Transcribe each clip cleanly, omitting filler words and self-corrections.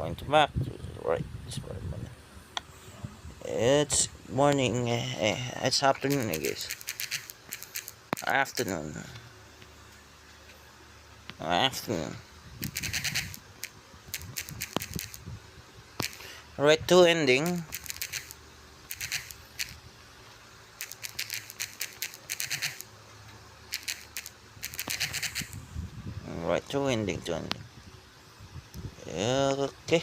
going to back to right this morning. It's morning. It's afternoon, I guess. Afternoon. Afternoon. Right to ending. Right to ending. To ending. Okay.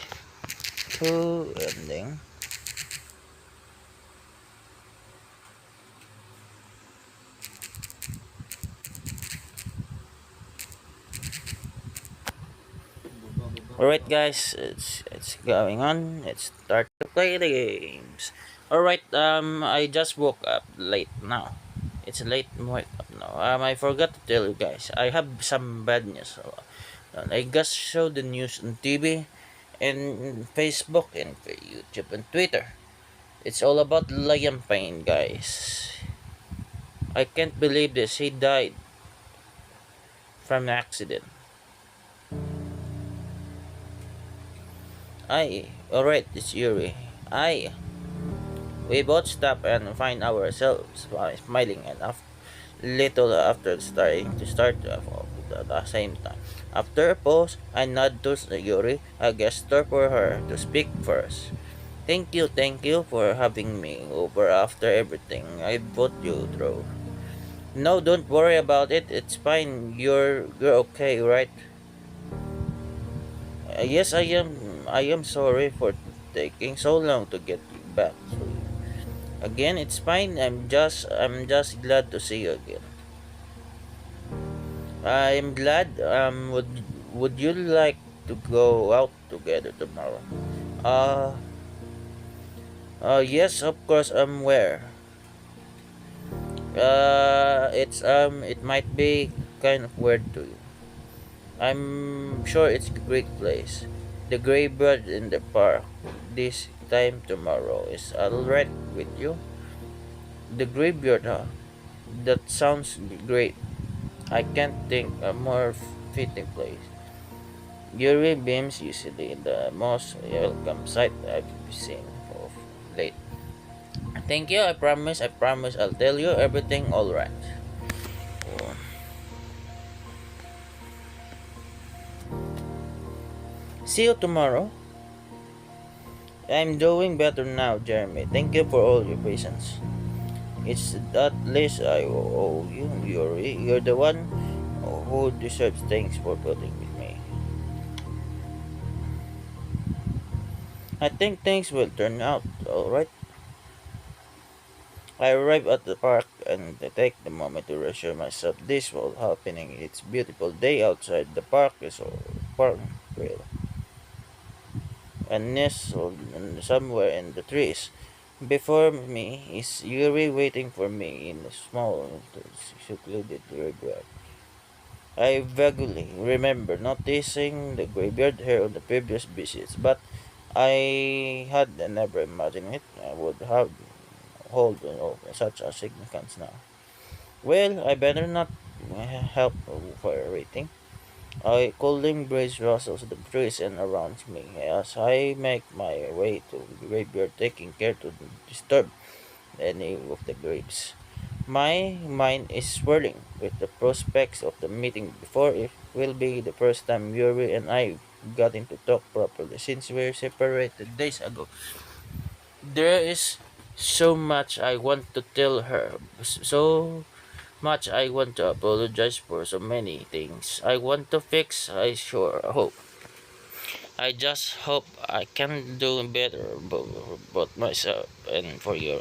To ending. Alright guys, it's going on. Let's start to play the games. Alright, I just woke up late now. It's late wake up now. I forgot to tell you guys. I have some bad news. I just saw the news on TV and Facebook and YouTube and Twitter. It's all about Liam Payne, guys. I can't believe this. He died from an accident. Alright, it's Yuri. We both stop and find ourselves smiling and little after starting to start at the same time. After a pause, I nod to Yuri, a gesture for her to speak first. Thank you for having me over after everything I put you through. No, don't worry about it. It's fine. You're okay, right? Yes, I am. I am sorry for taking so long to get you back. So, again, it's fine. I'm just glad to see you again. I'm glad. Would you like to go out together tomorrow? Uh, yes, of course. Where? It might be kind of weird to you. I'm sure it's a great place. The graveyard in the park this time tomorrow is alright with you. The graveyard, huh? That sounds great. I can't think a more fitting place. Yuri beams usually the most welcome sight I've seen of late. Thank you. I promise. I'll tell you everything all right. Oh. See you tomorrow. I'm doing better now, Jeremy. Thank you for all your patience. It's at least I owe you, Yuri. You're the one who deserves thanks for putting with me. I think things will turn out alright. I arrive at the park and I take the moment to reassure myself this will happening. It's beautiful day outside. The park is all park grill and nestled somewhere in the trees. Before me is Yuri waiting for me in a small secluded graveyard. I vaguely remember noticing the graveyard here on the previous visits, but I had never imagined it would have hold such a significance now. Well, I better not help for rating. I coldly embrace rustles the trees and around me as I make my way to the graveyard, taking care to disturb any of the graves. My mind is swirling with the prospects of the meeting before it will be the first time Yuri and I gotten to talk properly since we were separated days ago. There is so much I want to tell her, so much I want to apologize for so many things. I want to fix, I sure hope. I just hope I can do better both myself and for you.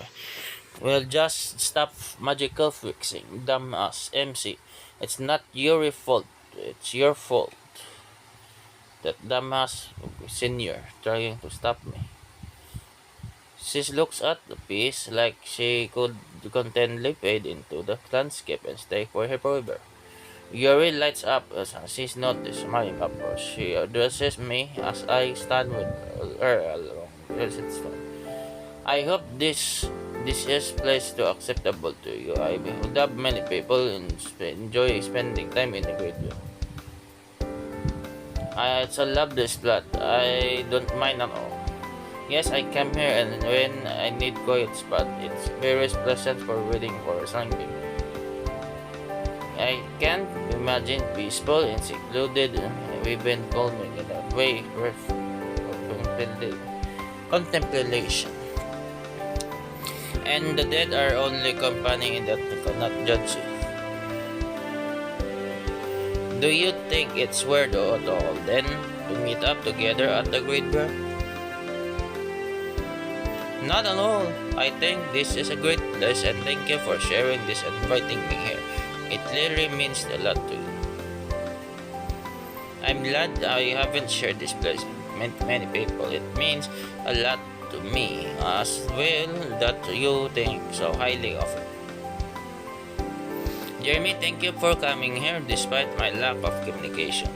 Well, just stop magical fixing, dumbass MC. It's not your fault. It's your fault. That dumbass senior trying to stop me. She looks at the piece like she could contentedly fade into the landscape and stay for her forever. Yuri lights up as she's noticed my approach. She addresses me as I stand with her along the stone. I hope this is place to acceptable to you. I would have many people enjoy spending time in the graveyard. I also love this plot. I don't mind at all. Yes, I come here and when I need quiet spot, it's very pleasant for reading or sleeping. I can't imagine peaceful and secluded, even calming in a way for contemplation. And the dead are only company in that cannot judge you. Do you think it's weird at all then to meet up together at the graveyard? Not at all. I think this is a great place and thank you for sharing this and inviting me here. It really means a lot to you. I'm glad I haven't shared this place with many people. It means a lot to me as well that you think so highly of it. Jeremy, thank you for coming here despite my lack of communication.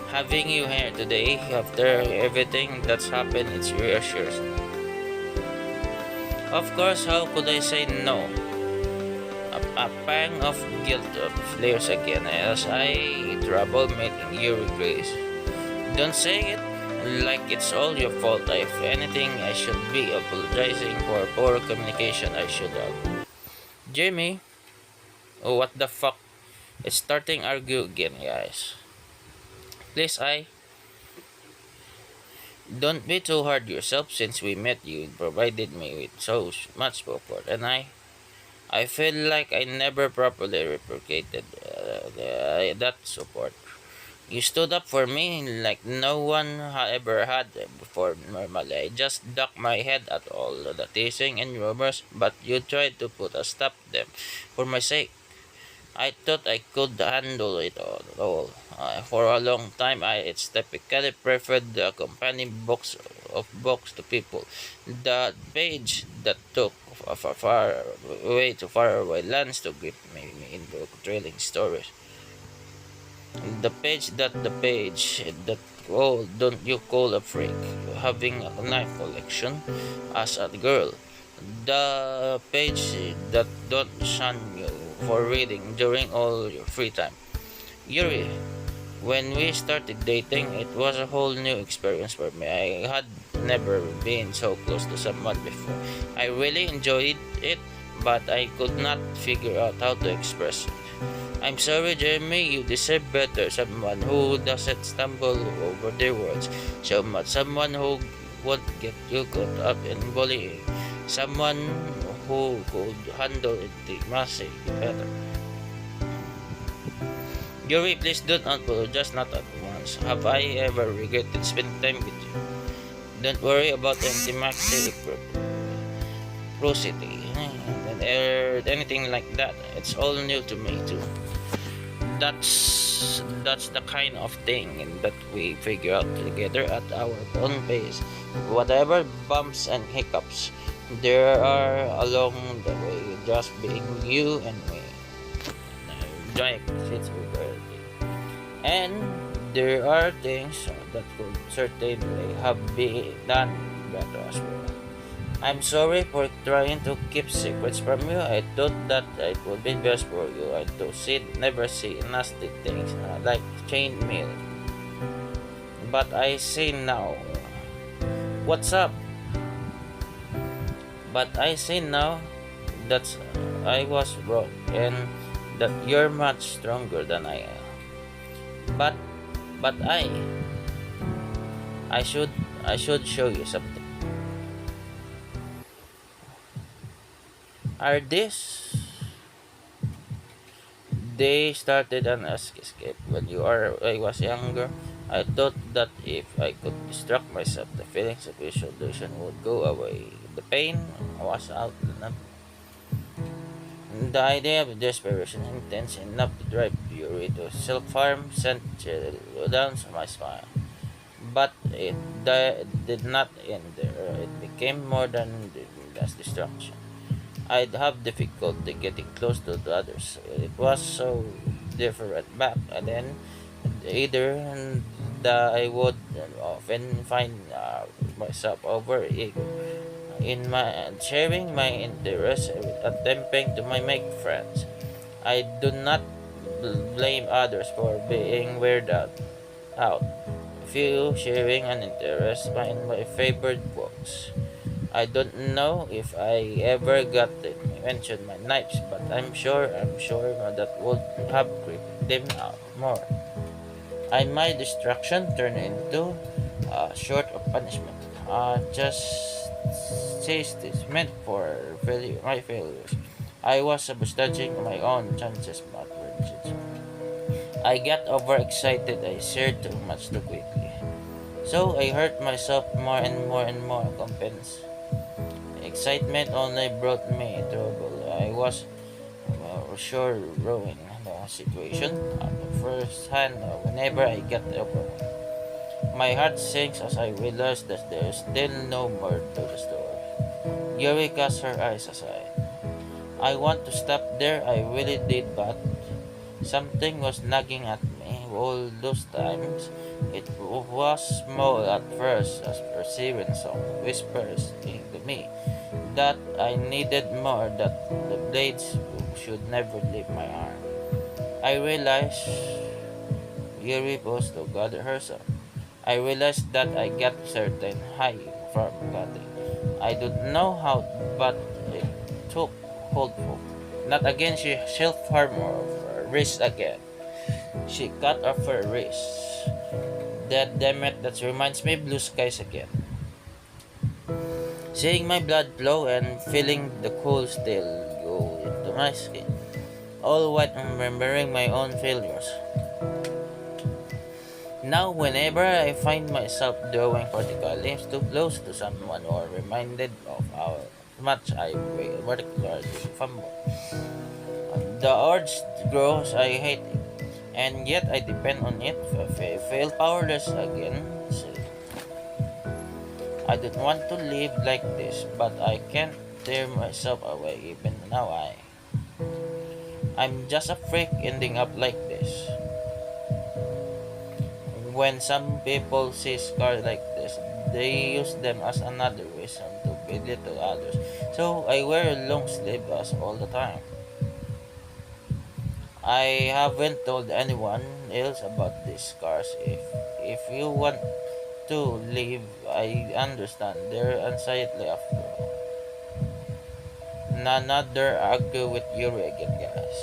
Having you here today after everything that's happened, it's reassuring. Of course, how could I say no? A pang of guilt flares again as I trouble meeting your grace. Don't say it like it's all your fault. If anything, I should be apologizing for poor communication I should have. Jamie, oh, what the fuck? It's starting argue again, guys. Please, I don't be too hard yourself since we met you provided me with so much support and I feel like I never properly reciprocated that support. You stood up for me like no one ever had before normally. I just ducked my head at all the teasing and rumors, but you tried to put a stop them for my sake. I thought I could handle it all. For a long time, I it's typically preferred the company books of books to people. The page that took far way too far away lands to grip me into thrilling stories. The page that oh, don't you call a freak having a knife collection as a girl. The page that don't shun you for reading during all your free time. Yuri, when we started dating, it was a whole new experience for me. I had never been so close to someone before. I really enjoyed it, but I could not figure out how to express it. I'm sorry, Jeremy, you deserve better. Someone who doesn't stumble over their words so much. Someone who won't get you caught up in bullying. Someone who could handle intimacy better. Yuri, please don't apologize, not at once. Have I ever regretted spending time with you? Don't worry about intimacy, prosody, or anything like that. It's all new to me too. That's the kind of thing that we figure out together at our own pace. Whatever bumps and hiccups there are along the way, just being you and me. Giant shits regularly. And there are things that could certainly have been done better as well. I'm sorry for trying to keep secrets from you. I thought that it would be best for you to never see nasty things like chain mail. But I say now. What's up? But I say now that I was wrong and that you're much stronger than I am. But but I should I should show you something. Are this they started an escape when I was younger. I thought that if I could distract myself, the feelings of isolation would go away. The pain was out. The idea of desperation intense enough to drive fury to self-harm sent chill down my spine. But it did not end there. It became more than just destruction. I'd have difficulty getting close to the others. It was so different back then. Either that I would often find myself over in my sharing my interests with attempting to make friends. I do not blame others for being weirded out. you sharing an interest in my favorite books. I don't know if I ever got to mention my knives, but I'm sure that would have creeped them out more. And my distraction turned into a short of punishment. Just chastisement for my failures. I was sabotaging my own chances but were. I got overexcited. I shared too much too quickly. So I hurt myself more and more and more. Excitement only brought me trouble. I was sure ruining the situation at the first hand whenever I get overwhelmed. My heart sinks as I realize that there is still no more to the story. Yuri cast her eyes aside. I want to stop there, I really did, but something was nagging at me all those times. It was small at first, as perceiving some whispers to me that I needed more, that the blades should never leave my arm. I realized Yuri was to gather herself. I realized that I got certain high from cutting. I don't know how, but it took hold of. Not again, she self-harm of her wrist again. She cut off her wrist. That damn it, that reminds me blue skies again. Seeing my blood flow and feeling the cold still go into my skin. All while remembering my own failures. Now, whenever I find myself drawing particularly too close to someone or reminded of how much I particularly fumble, the urge grows. I hate it, and yet I depend on it. If I feel powerless again, I don't want to live like this, but I can't tear myself away even now. I'm just a freak ending up like this. When some people see scars like this, they use them as another reason to belittle others. So I wear long sleeves all the time. I haven't told anyone else about these scars. If you want to leave, I understand their anxiety after all. Another argue with Yuri again, guys.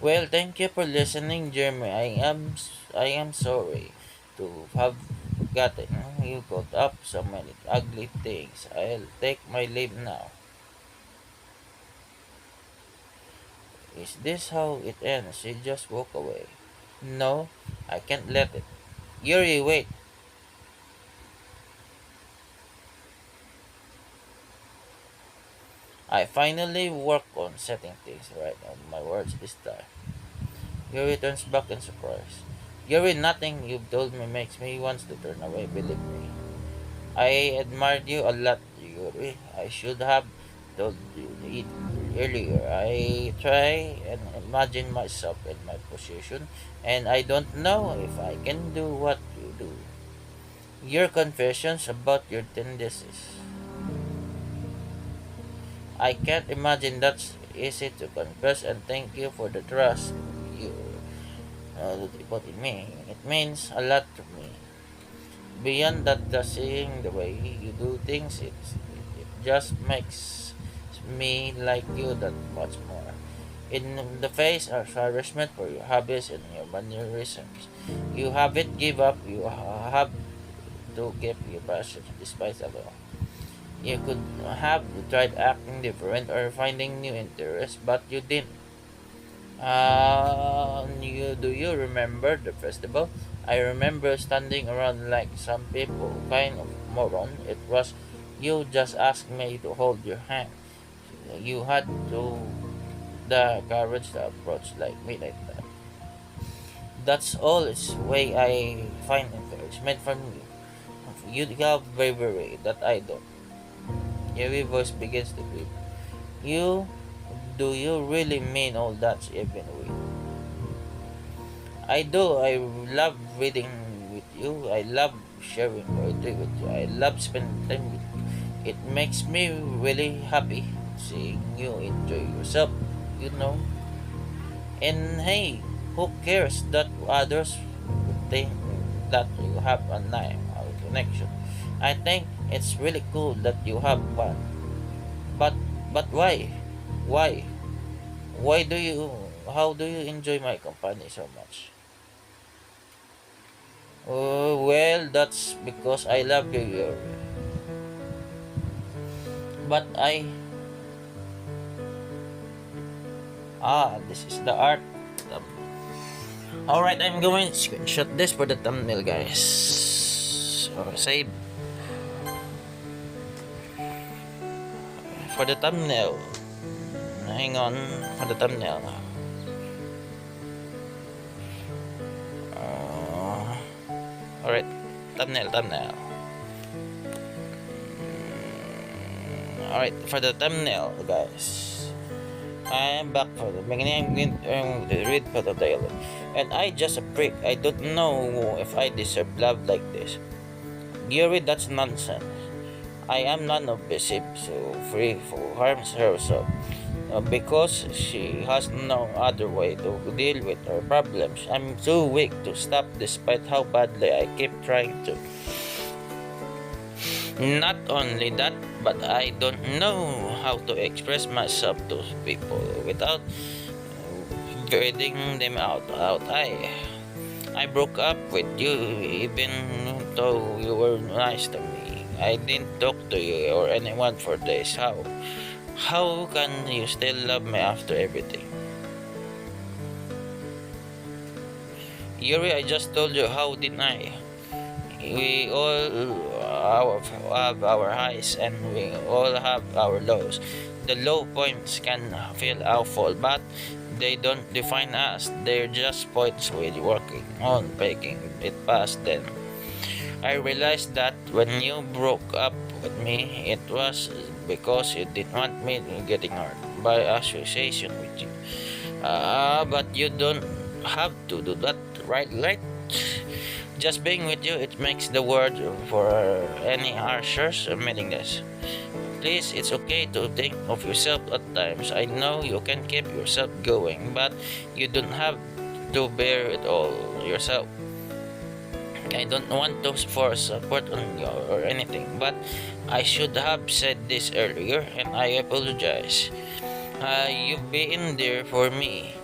Well, thank you for listening, Jeremy. I am sorry to have gotten you caught up so many ugly things. I'll take my leave now. Is this how it ends? She just walk away. No, I can't let it. Yuri, wait. I finally work on setting things right on my words this time. Yuri turns back in surprise. Yuri, nothing you've told me makes me want to turn away, believe me. I admired you a lot, Yuri. I should have told you it earlier. I try and imagine myself in my position, and I don't know if I can do what you do. Your confessions about your tendencies. I can't imagine that's easy to confess, and thank you for the trust you put in me. It means a lot to me. Beyond that, just seeing the way you do things, it just makes me like you that much more. In the face of harassment for your hobbies and your mannerisms, you haven't give up. You have to keep your passion despite it all. You could have tried acting different or finding new interests, but you didn't. Do you remember the festival? I remember standing around like some people, kind of moron. It was you just asked me to hold your hand. You had to the courage to approach like me like that. That's all its way I find encouragement from you. You have bravery that I don't. Your voice begins to creep. You do you really mean all that even with? I do. I love reading with you. I love sharing poetry with you. I love spending time with you. It makes me really happy seeing you enjoy yourself, you know. And hey, Who cares that others think that you have a name or connection? I think it's really cool that you have one. But but why? Why? Why do you how do you enjoy my company so much? Oh well, that's because I love you, Yuri. But this is the art. Alright, I'm going to screenshot this for the thumbnail, guys. So, save for the thumbnail. Hang on for the thumbnail. Uh, Alright, thumbnail. Alright, for the thumbnail, guys. I'm back for the beginning. I'm going to read for the dialogue. And I just a prick. I don't know if I deserve love like this. Yuri, that's nonsense. I am non-obsessive, so free for harms herself. Because she has no other way to deal with her problems. I'm too weak to stop despite how badly I keep trying to. Not only that, but I don't know how to express myself to people without reading them out. I broke up with you even though you were nice to me. I didn't talk to you or anyone for days. How can you still love me after everything? Yuri, I just told you, how didn't I? We all have our highs and we all have our lows. The low points can feel awful, but they don't define us. They're just points we're working on making it past them. I realized that when you broke up with me, it was because you didn't want me getting hurt by association with you. But you don't have to do that, right? Just being with you, it makes the word for any harshness meaningless. Please, it's okay to think of yourself at times. I know you can keep yourself going, but you don't have to bear it all yourself. I don't want to force support on you or anything, but I should have said this earlier, and I apologize. You've been there for me,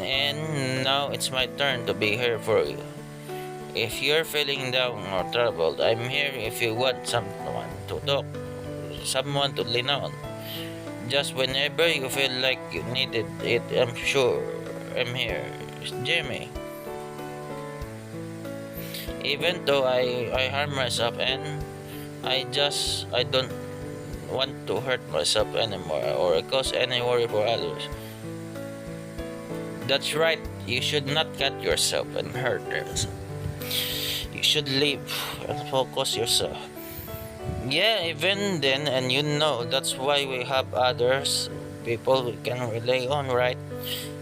and now it's my turn to be here for you. If you're feeling down or troubled, I'm here if you want someone to talk, someone to lean on. Just whenever you feel like you needed it, I'm sure I'm here. Jimmy. Even though I harm myself and I don't want to hurt myself anymore or cause any worry for others. That's right, you should not cut yourself and hurt others. You should live and focus yourself. Yeah, even then, and that's why we have others, people we can rely on, right?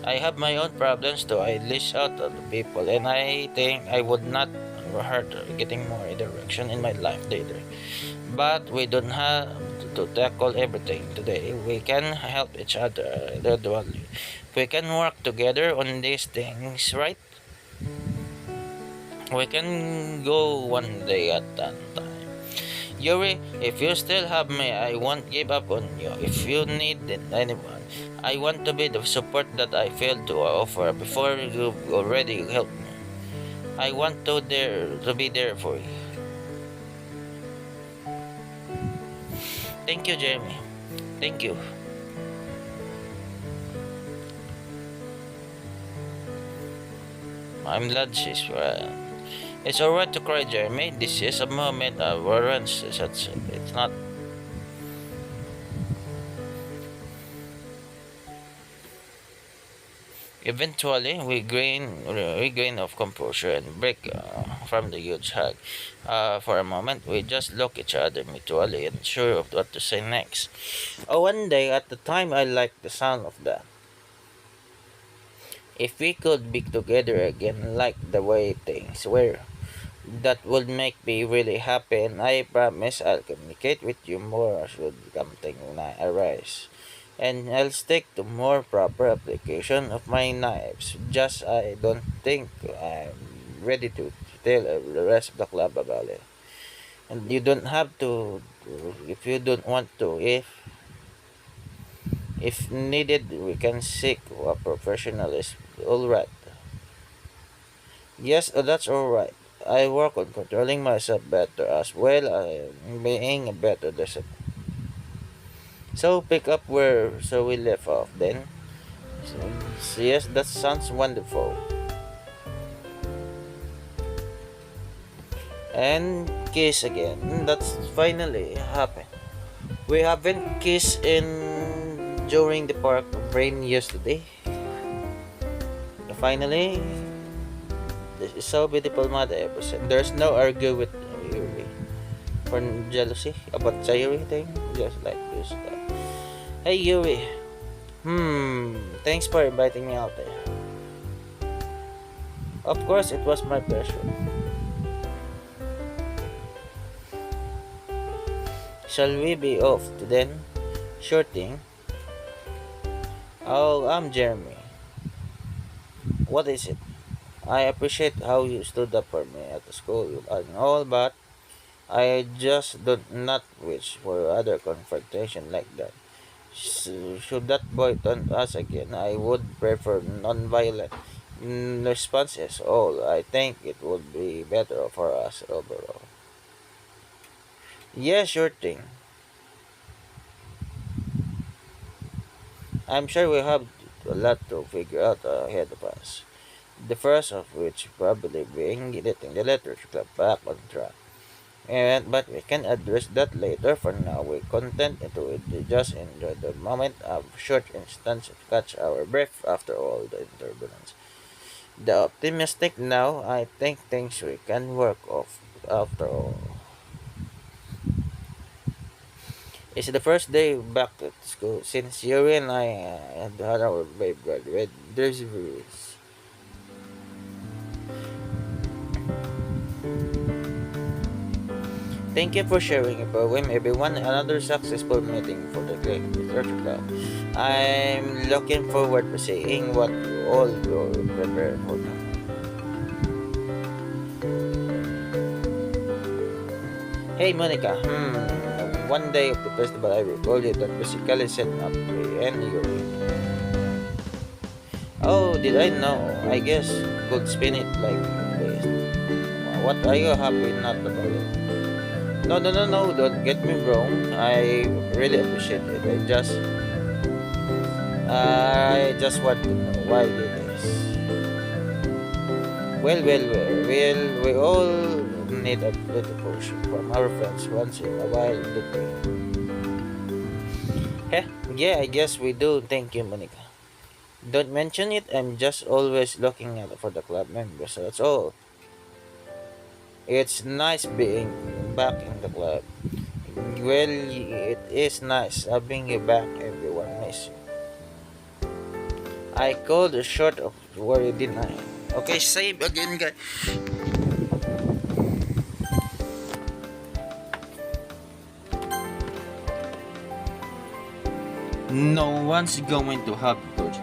I have my own problems too. I leash out on the people, and I think I would not hurt getting more direction in my life later. But we don't have to tackle everything today. We can help each other individually. We can work together on these things, right? We can go one day at a time. Yuri, if you still have me, I won't give up on you. If you need anyone, I want to be the support that I failed to offer before you already helped me. I want to be there for you. Thank you, Jeremy. Thank you. I'm glad she's well. It's alright to cry, Jeremy. This is a moment of warrants. It's not. Eventually, we gain of composure and break from the huge hug. For a moment, we just look each other mutually, unsure of what to say next. Oh, one day at the time, I liked the sound of that. If we could be together again, like the way things were, that would make me really happy, and I promise I'll communicate with you more should something arise. And I'll stick to more proper application of my knives. Just I don't think I'm ready to tell the rest of the club about it. And you don't have to if you don't want to. If needed, we can seek a professionalist. All right. Yes, that's all right. I work on controlling myself better as well as being a better discipline. So pick up where so we left off then. So, yes, that sounds wonderful. And kiss again. That's finally happened. We haven't kissed in during the park rain yesterday. Finally, this is so beautiful, mother ever said. There's no argue with Yuri for jealousy about the Yuri thing. Just like this. Hey Yuri. Thanks for inviting me out there. Of course, it was my pleasure. Shall we be off to then? Sure thing. Oh, I'm Jeremy. What is it? I appreciate how you stood up for me at the school and all, but I just do not wish for other confrontation like that. Should that boy turn us again, I would prefer non-violent responses. All I think it would be better for us overall. Yeah, sure thing. I'm sure we have a lot to figure out ahead of us. The first of which probably being getting the literature club back on track. And but we can address that later. For now, we're content into it. We just enjoy the moment of short instance to catch our breath after all the turbulence. The optimistic now, I think things we can work off after all. It's the first day back at school since Yuri and I had our babe graduate. There's rules. Thank you for sharing your poem, everyone. Another successful meeting for the Great Research Club. I'm looking forward to seeing what you all will prepare for now. Hey Monica, one day of the festival I recall you that basically set up me and Yuri. Oh, did I know? I guess could spin it like this. What are you happy not about it? No, no, no, no, don't get me wrong. I really appreciate it. I just want to know why it is. Well, we all need a little push from our friends once in a while, don't we? Heh, yeah, I guess we do. Thank you, Monica. Don't mention it. I'm just always looking at for the club members. That's all. It's nice being back in the club. Well, it is nice having you back. Everyone miss you. I called a short of worry, didn't I? Okay, save again, guys. No one's going to have good.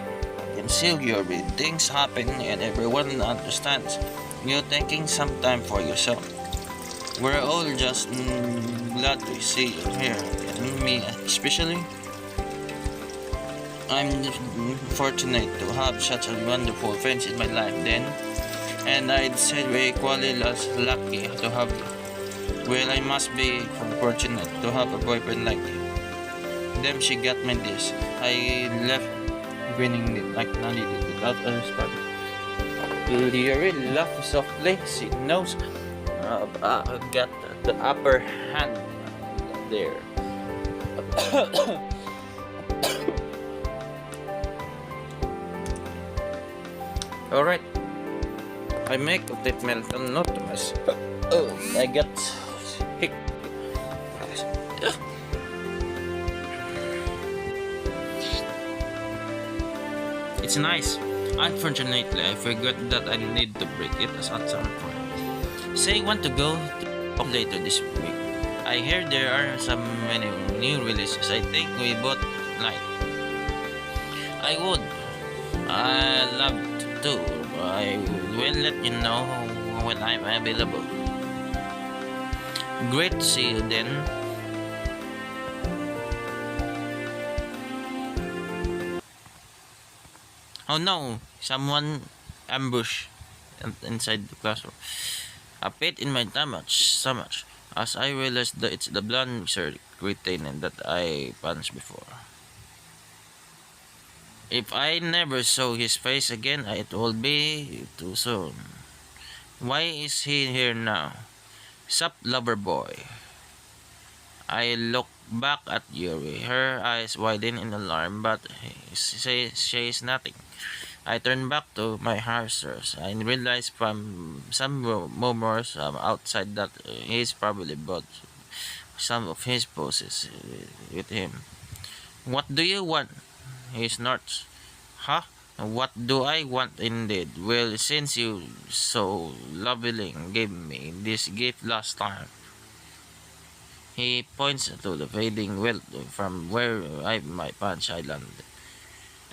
And Sylvia, things happen and everyone understands. You're taking some time for yourself. We're all just glad to see you here, and me especially. I'm fortunate to have such a wonderful friends in my life then, and I'd say we're equally lucky to have you. Well, I must be fortunate to have a boyfriend like you. Then she got me this. I left grinning like an idiot without a spark. Lyri laughed softly. She knows got the upper hand there. Alright. I make a mental note to myself. Oh, I got hic. It's nice. Unfortunately, I forgot that I need to break it at some point. Say want to go to later this week. I hear there are some many new releases. I think we both like. I would. I love to. I will let you know when I'm available. Great to see you then. Oh no! Someone ambushed inside the classroom. A pit in my stomach as I realized that it's the blonde shirt cretin that I punched before. If I never saw his face again, it will be too soon. Why is he here now? Sup, lover boy? I look back at Yuri. Her eyes widen in alarm, but she says nothing. I turn back to my harvesters and realize from some rumors outside that he's probably brought some of his poses with him. What do you want? He snorts. Huh? What do I want indeed? Well, since you so lovingly gave me this gift last time. He points to the fading welt from where my punch I landed.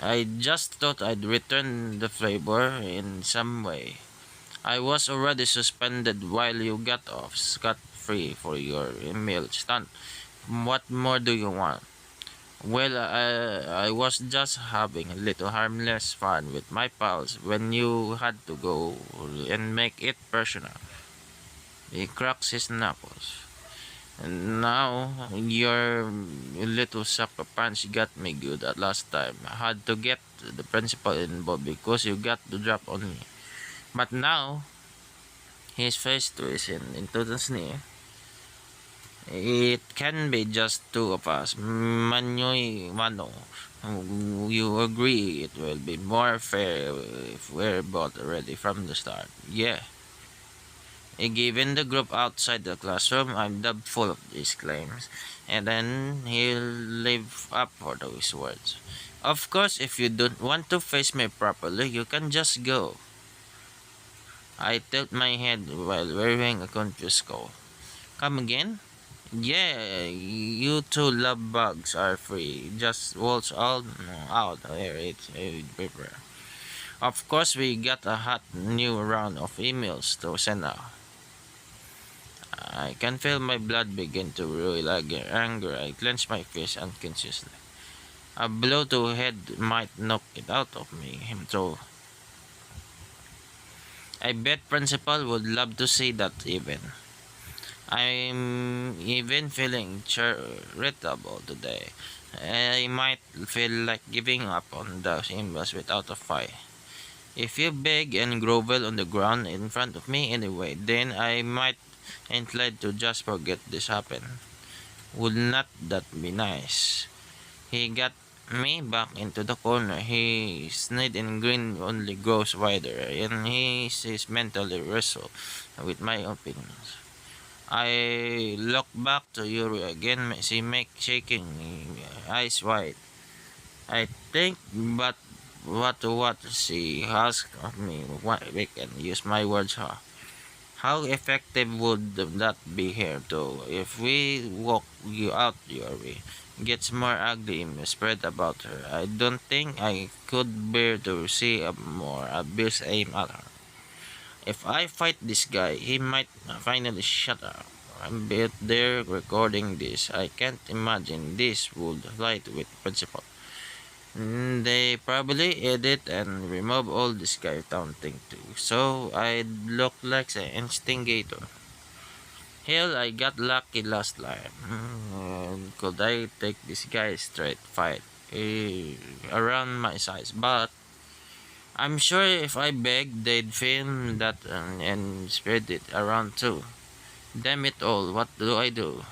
I just thought I'd return the flavor in some way. I was already suspended while you got off scot-free for your email stunt. What more do you want? Well, I was just having a little harmless fun with my pals when you had to go and make it personal. He cracks his knuckles. And now, your little sucker punch got me good at last time. I had to get the principal involved because you got the drop on me. But now, his face twists into the sneer. It can be just two of us. Manoy Mano. You agree it will be more fair if we're both ready from the start. Yeah. Given the group outside the classroom, I'm dubbed full of these claims. And then he'll live up for those words. Of course, if you don't want to face me properly, you can just go. I tilt my head while wearing a confused skull. Come again? Yeah, you two love bugs are free. Just waltz all out here. It's a paper. Of course, we got a hot new round of emails to send out. I can feel my blood begin to boil anger. I clench my fist unconsciously. A blow to head might knock it out of me, him too. I bet principal would love to see that even. I'm even feeling irritable today. I might feel like giving up on the emails without a fight. If you beg and grovel on the ground in front of me anyway, then I might inclined to just forget this happened. Would not that be nice? He got me back into the corner. His snide and grin only grows wider, and he is mentally wrestled with my opinions. I look back to Yuri again. She makes shaking eyes wide. I think, but what she asked of me. What we can use my words, huh? How effective would that be here though? If we walk you out your way, gets more ugly and spread about her. I don't think I could bear to see a more abuse aim at her. If I fight this guy, he might finally shut up. I'm bet they're recording this. I can't imagine this would fly with principal. They probably edit and remove all this guy taunting too, so I'd look like an instigator. Hell, I got lucky last time. Could I take this guy straight fight around my size? But I'm sure if I begged, they'd film that and spread it around too. Damn it all, what do I do?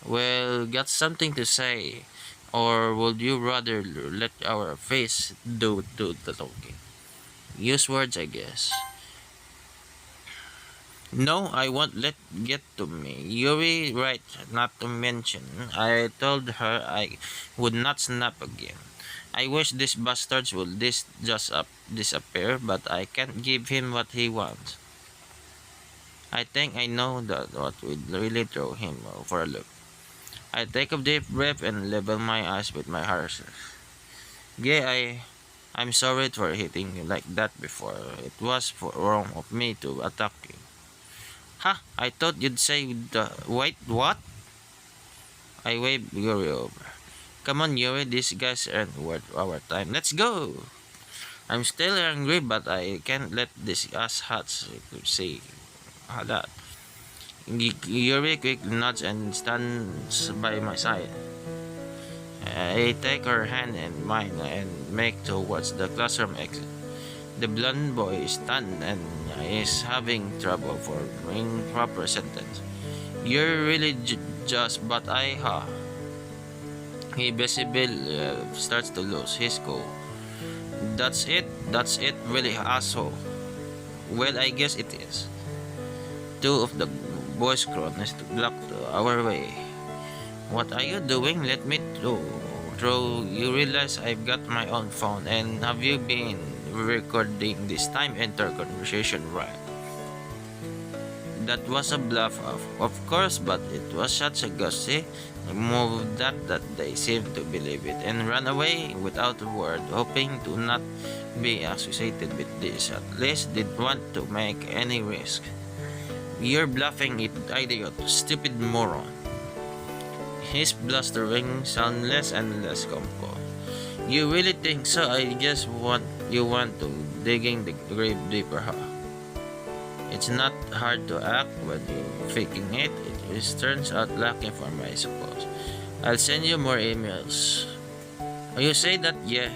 Well, got something to say. Or would you rather let our face do the talking? Use words, I guess. No, I won't let get to me. Yuri right, not to mention. I told her I would not snap again. I wish these bastards would just disappear, but I can't give him what he wants. I think I know that what would really throw him for a loop. I take a deep breath and level my eyes with my horses. Yeah, I'm sorry for hitting you like that before. It was wrong of me to attack you. Ha! I thought you'd say the wait, what? I waved Yuri over. Come on, Yuri, these guys aren't worth our time. Let's go! I'm still angry, but I can't let these asshats see that. Yuri quickly nods and stands by my side. I take her hand in mine and make towards the classroom exit. The blonde boy is stunned and is having trouble forming proper sentence. You're really just but I ha. He basically starts to lose his cool. That's it, really asshole. Well, I guess it is. Two of the boys cronies blocked our way. What are you doing? Let me through. You realize I've got my own phone, and have you been recording this time enter conversation, right? That was a bluff, of course, but it was such a gutsy move that they seemed to believe it and ran away without a word, hoping to not be associated with this. At least didn't want to make any risk. You're bluffing, it idiot, stupid moron. His blustering sound less and less composed. You really think so? I just want to digging the grave deeper, huh? It's not hard to act when you're faking it. It turns out lucky for me, I suppose. I'll send you more emails. You say that, yeah.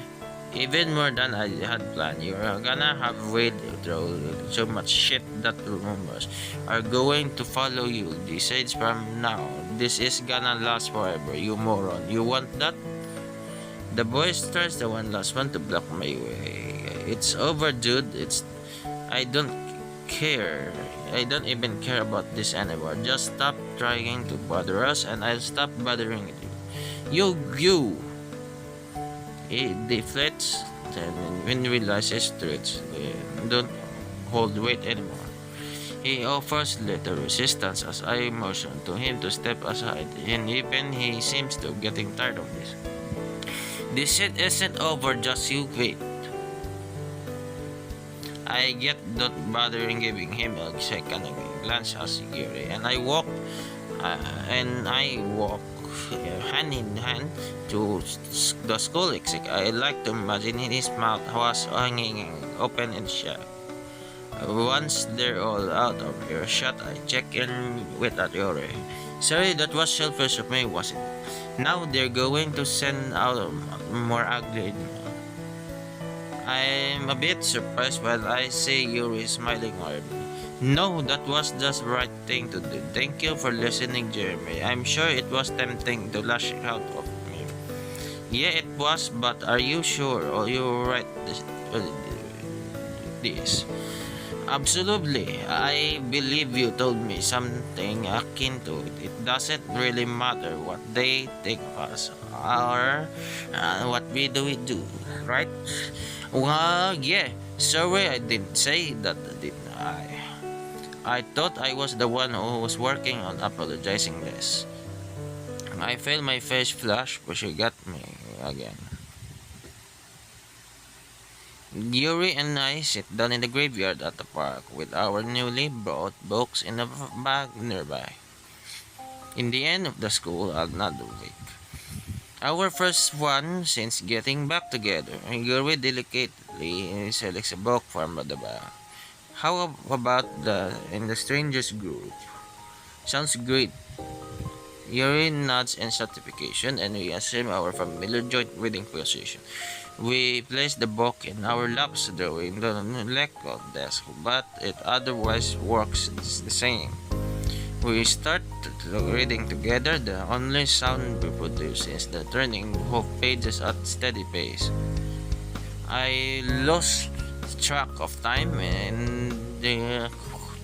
Even more than I had planned. You're gonna have wade through so much shit that rumors are going to follow you. Decides from now. This is gonna last forever, you moron. You want that? The boy starts the one last one to block my way. It's over, dude. I don't care. I don't even care about this anymore. Just stop trying to bother us and I'll stop bothering you. You! He deflates and when he realizes threats don't hold weight anymore. He offers little resistance as I motion to him to step aside, and even he seems to getting tired of this. This shit isn't over, just you wait. I get not bothering giving him a second glance as Yuri, and I walk hand in hand to the school exit. I like to imagine his mouth was hanging open and shut. Once they're all out of earshot, I check in with Yuri. Sorry, that was selfish of me, wasn't it? Now they're going to send out more ugly. I'm a bit surprised while I see Yuri smiling warmly. No, that was just the right thing to do. Thank you for listening, Jeremy. I'm sure it was tempting to lash out of me. Yeah, it was, but are you sure? Or you right this? Absolutely. I believe you told me something akin to it. It doesn't really matter what they think of us or what we do, right? Well, yeah. Sorry, I didn't say that, didn't I? I thought I was the one who was working on apologizing less. I felt my face flush, but she got me again. Yuri and I sit down in the graveyard at the park with our newly brought books in a bag nearby. In the end of the school, another week. Our first one since getting back together. Yuri delicately selects a book from the bag. How about in the strangers group? Sounds great. Yuri nods in certification and we assume our familiar joint reading position. We place the book in our laps during the lecture desk, but it otherwise works the same. We start reading together. The only sound we produce is the turning of pages at steady pace. I lost track of time and the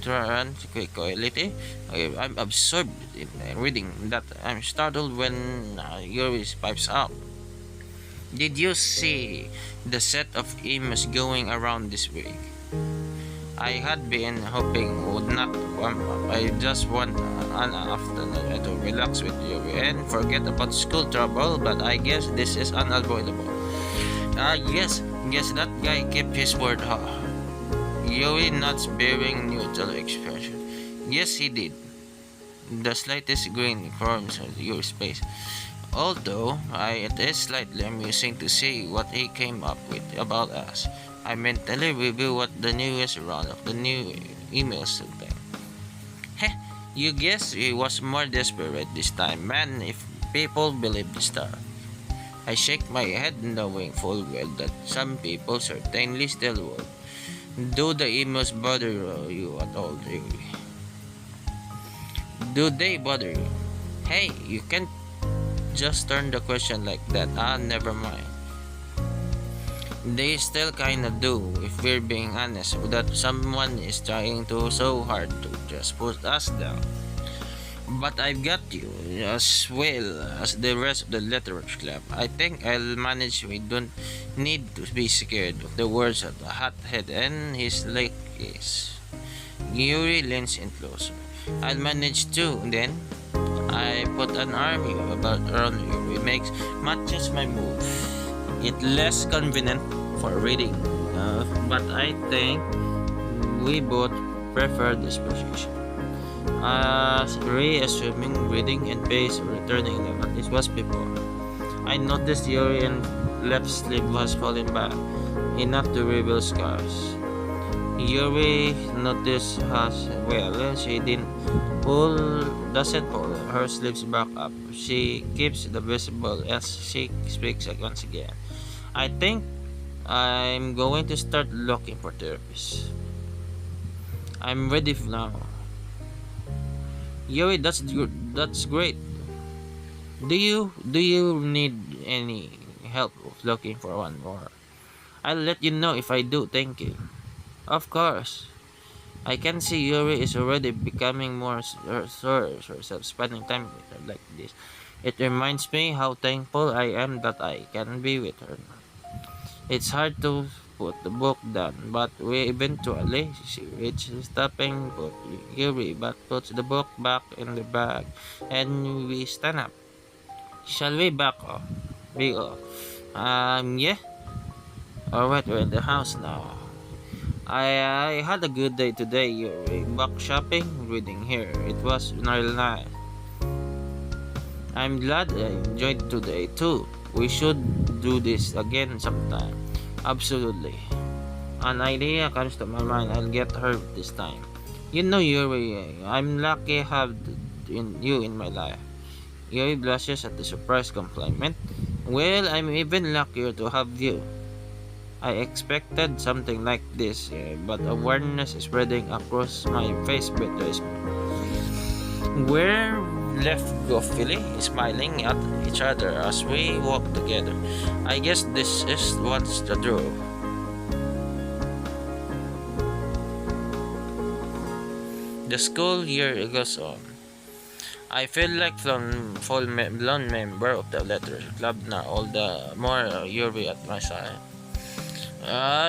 tranquility. I'm absorbed in reading that I'm startled when Yuri pipes up. Did you see the set of emails going around this week? I had been hoping would not warm up. I just want an afternoon to relax with you and forget about school trouble, but I guess this is unavoidable. Yes, that guy kept his word, huh? Yuri nods bearing neutral expression. Yes, he did. The slightest grin forms on your face. Although it is slightly amusing to see what he came up with about us. I mentally review what the newest round of the new emails contained. Heh, you guess he was more desperate this time, man, if people believe the stuff. I shake my head knowing full well that some people certainly still would. Do the emails bother you at all, really? Do they bother you? Hey, you can't just turn the question like that. Never mind. They still kinda do, if we're being honest, that someone is trying to so hard to just put us down. But I've got you, as well as the rest of the literature club. I think I'll manage. We don't need to be scared of the words of the hothead and his lackeys. Yuri leans in closer. I'll manage too, then. I put an army about around Yuri, makes matches my move. It's less convenient for reading, but I think we both prefer this position. Reassuming reading and pace returning what it was before. I noticed Yuri and left sleeve was falling back, enough to reveal scars. Yuri noticed as well. She didn't doesn't pull her sleeves back up. She keeps the visible as she speaks once again. I think I'm going to start looking for therapists. I'm ready now. Yuri, that's good. That's great. Do you need any help looking for one more? I'll let you know if I do. Thank you. Of course. I can see Yuri is already becoming more sure of herself, spending time with her like this. It reminds me how thankful I am that I can be with her. It's hard to put the book down, but we eventually she reaches stopping put Yuri but puts the book back in the bag and we stand up. Shall we back off? Be off. Yeah. Alright, we're in the house now. I had a good day today, Yuri. Back shopping, reading here. It was really nice. I'm glad I enjoyed today too. We should do this again sometime. Absolutely. An idea comes to my mind. I'll get her this time. You know, Yuri, I'm lucky to have you in my life. Yuri blushes at the surprise compliment. Well, I'm even luckier to have you. I expected something like this, but awareness is spreading across my face betrays me. We're left goofily smiling at each other as we walk together. I guess this is what's the draw. The school year goes on. I feel like full-blown member of the literature club now, all the more Yuri at my side.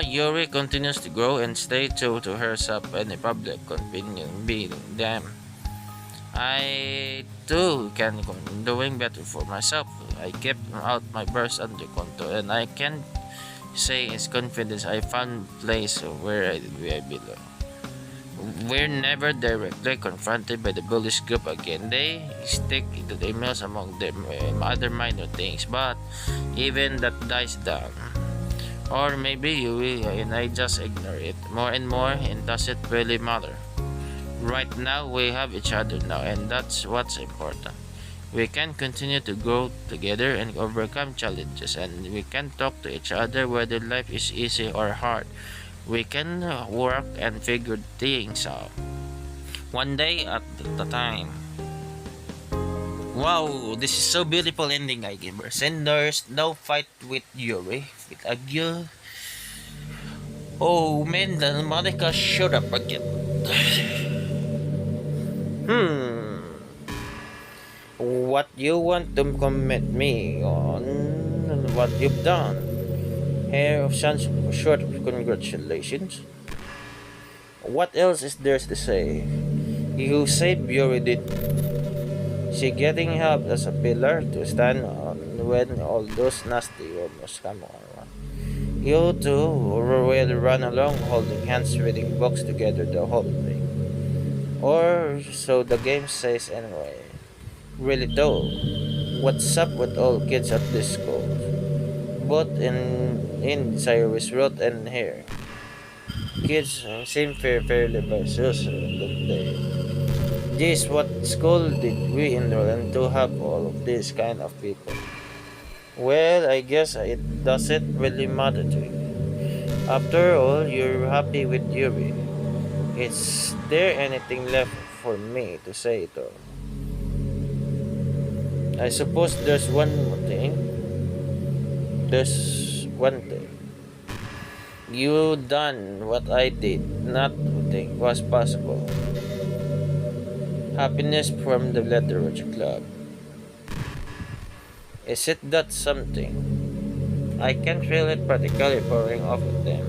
Yuri continues to grow and stay true to herself and the public continue being them. I too can doing better for myself. I kept out my burst under control and I can say it's confidence I found place where I belong. We're never directly confronted by the bullish group again. They stick to the emails among them other minor things, but even that dies down. Or maybe you and I just ignore it more and more and does it really matter? Right now we have each other now and that's what's important. We can continue to grow together and overcome challenges and we can talk to each other whether life is easy or hard. We can work and figure things out. One day at a time. Wow, this is so beautiful ending, I gamers. And there's no fight with Yuri, with Agyo. Oh man, the Monica showed up again. What you want to comment me on what you've done? Hair of such short congratulations. What else is there to say? You said Yuri did. She getting help as a pillar to stand on when all those nasty rumors come on. You two will run along holding hands reading books together the whole day. Or so the game says anyway. Really though, what's up with all kids at this school? Both in Cyrus wrote and here. Kids seem fairly versus don't they? Geez, what school did we enroll in to have all of these kind of people? Well, I guess it doesn't really matter to you. After all, you're happy with Yuri. Is there anything left for me to say though? I suppose there's one more thing. There's one thing. You done what I did not think was possible. Happiness from the literature club. Is it that something? I can feel it practically pouring off of them.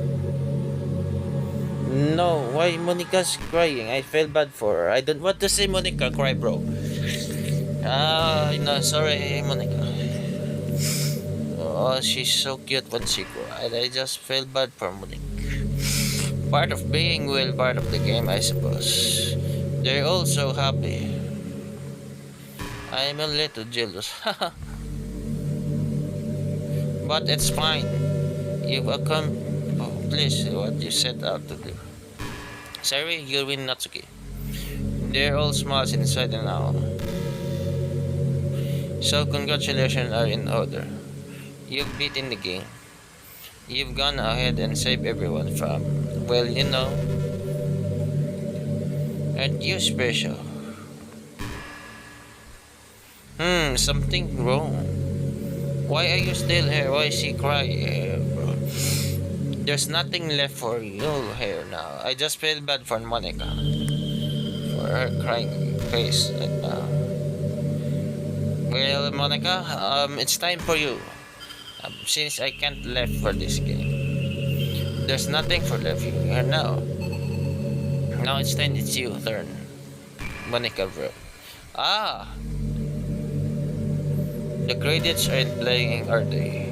No, why Monica's crying? I feel bad for her. I don't want to see Monica cry, bro. No, sorry, Monica. Oh, she's so cute when she cried. I just feel bad for Monica. Part of being well, part of the game, I suppose. They're all so happy. I'm a little jealous. But it's fine. You've accomplished what you set out to do. Sorry, Yuri Natsuki. They're all smiles inside and out. So congratulations are in order. You've beaten the game. You've gone ahead and saved everyone from, well, you know. Aren't you special? Something wrong. Why are you still here? Why is she crying, bro? There's nothing left for you here now. I just feel bad for Monica. For her crying face right now. Well, Monica, it's time for you. Since I can't left for this game. There's nothing for left here now. Now it's time, it's your turn. Monica bro. Ah! The credits aren't playing, are they?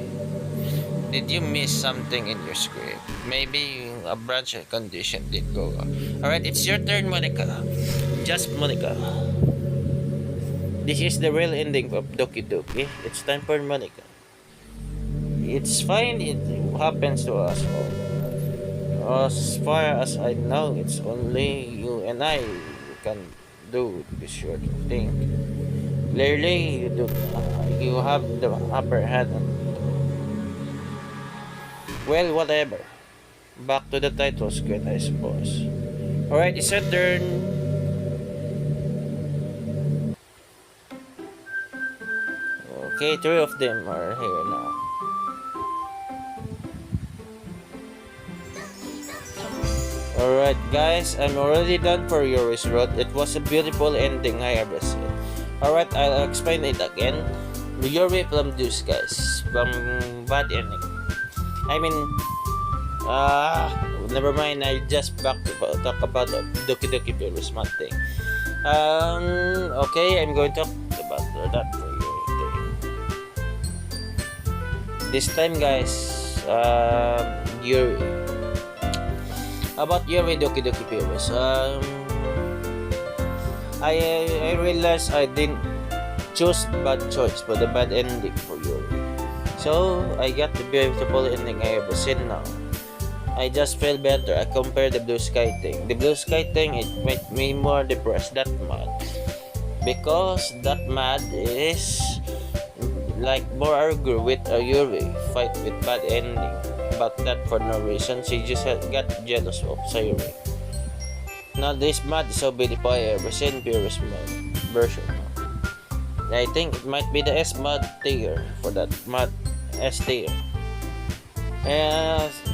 Did you miss something in your script? Maybe a branch condition did go on. Alright, it's your turn, Monica. Just Monica. This is the real ending of Doki Doki. It's time for Monica. It's fine, it happens to us all. As far as I know, it's only you and I who can do this sort of thing. Clearly, you have the upper hand. Well, whatever. Back to the title screen, I suppose. Alright, it's your turn. Okay, 3 of them are here now. Alright guys, I'm already done for Yuri's Road. It was a beautiful ending I ever seen. Alright, I'll explain it again. Yuri from Deuce guys. From bad ending. I mean, never mind, I just back to talk about the Doki Doki purist thing. Okay, I'm going to talk about that for you. This time guys, Yuri. About Yuri Doki Doki Purist, I realized I didn't choose bad choice for the bad ending for Yuri. So I got the beautiful ending I ever seen now. I just feel better. I compared the blue sky thing. The blue sky thing, it made me more depressed, that mad. Because that mad is like more angry with a Yuri fight with bad ending. But that for no reason, she just got jealous of Sayuri. Now this mod is so beautiful I ever seen purist mod version. I think it might be the S mod tier for that mod S tier.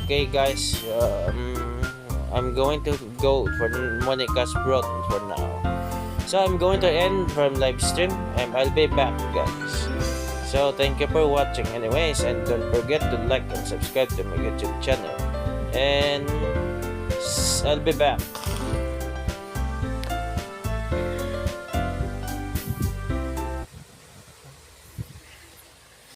Okay guys, I'm going to go for Monica's Broth for now. So I'm going to end from live stream and I'll be back guys. So thank you for watching anyways, and don't forget to like and subscribe to my YouTube channel, and I'll be back.